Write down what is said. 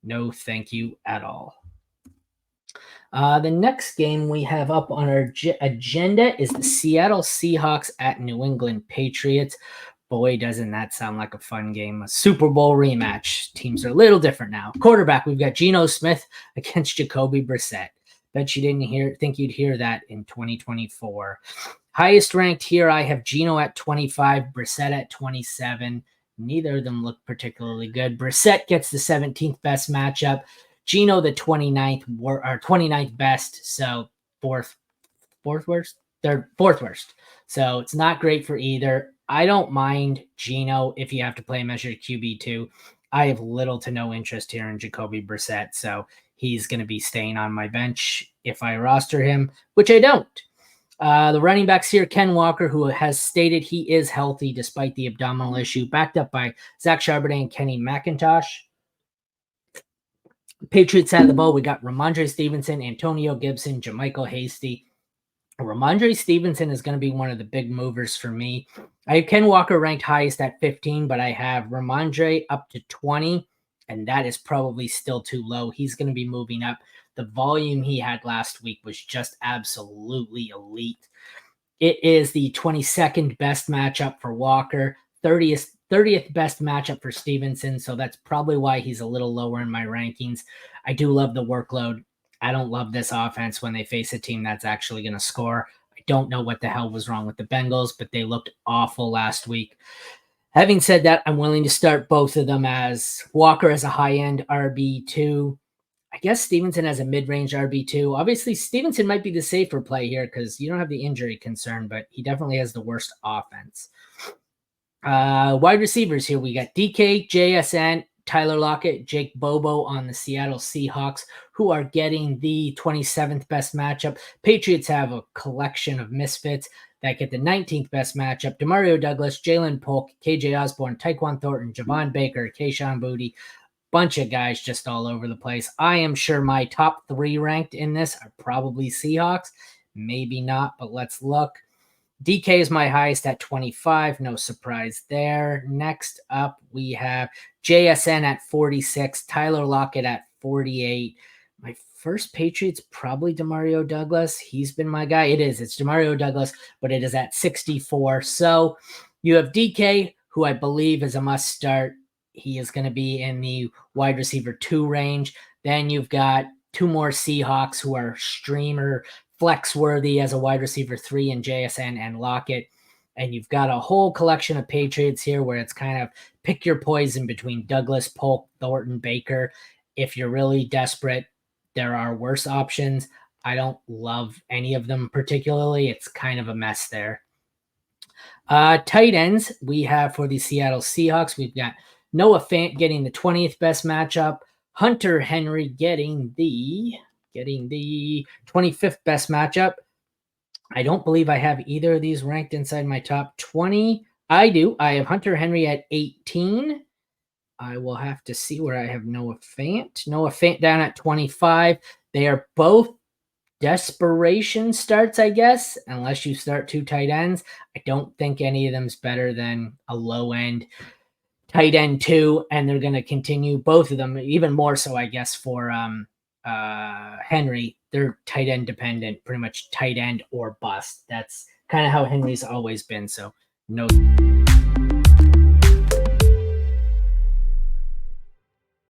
No, thank you at all. The next game we have up on our agenda is the Seattle Seahawks at New England Patriots. Boy, doesn't that sound like a fun game. A Super Bowl rematch. Teams are a little different now. Quarterback, we've got Geno Smith against Jacoby Brissett. Bet you didn't think you'd hear that in 2024. Highest ranked here, I have Geno at 25, Brissett at 27. Neither of them look particularly good. Brissett gets the 17th best matchup. Geno the 29th or 29th best, so fourth worst. They're fourth worst. So it's not great for either. I don't mind Geno if you have to play measured QB2. I have little to no interest here in Jacoby Brissett, so he's going to be staying on my bench if I roster him, which I don't. The running backs here, Ken Walker, who has stated he is healthy despite the abdominal issue, backed up by Zach Charbonnet and Kenny McIntosh. Patriots side of the ball, we got Ramondre Stevenson, Antonio Gibson, Jermichael Hasty. Ramondre Stevenson is going to be one of the big movers for me. I have Ken Walker ranked highest at 15, but I have Ramondre up to 20, and that is probably still too low. He's going to be moving up. The volume he had last week was just absolutely elite. It is the 22nd best matchup for Walker, 30th best matchup for Stevenson, so that's probably why he's a little lower in my rankings. I do love the workload. I don't love this offense when they face a team that's actually going to score. I don't know what the hell was wrong with the Bengals, but they looked awful last week. Having said that, I'm willing to start both of them as Walker as a high-end RB2. I guess Stevenson as a mid-range RB2. Obviously, Stevenson might be the safer play here because you don't have the injury concern, but he definitely has the worst offense. Wide receivers here, we got DK, JSN, Tyler Lockett, Jake Bobo on the Seattle Seahawks, who are getting the 27th best matchup. Patriots have a collection of misfits that get the 19th best matchup. Demario Douglas, Jalen Polk, KJ Osborne, Tyquan Thornton, Javon Baker, Kayshon Boutte, bunch of guys just all over the place. I am sure my top 3 ranked in this are probably Seahawks. Maybe not, but let's look. DK is my highest at 25. No surprise there. Next up, we have JSN at 46, Tyler Lockett at 48. My first Patriots, probably Demario Douglas. He's been my guy. It's Demario Douglas, but it is at 64. So you have DK, who I believe is a must start. He is going to be in the wide receiver 2 range. Then you've got 2 more Seahawks who are streamer flex worthy as a wide receiver 3 in JSN and Lockett. And you've got a whole collection of Patriots here where it's kind of pick your poison between Douglas, Polk, Thornton, Baker. If you're really desperate, there are worse options. I don't love any of them particularly. It's kind of a mess there. Tight ends we have for the Seattle Seahawks. We've got Noah Fant getting the 20th best matchup. Hunter Henry getting the 25th best matchup. I don't believe I have either of these ranked inside my top 20. I do. I have Hunter Henry at 18. I will have to see where I have Noah Fant. Noah Fant down at 25. They are both desperation starts, I guess, unless you start 2 tight ends. I don't think any of them's better than a low-end tight end 2, and they're going to continue both of them, even more so, I guess, for Henry. They're tight end dependent, pretty much tight end or bust. That's kind of how Henry's always been. So no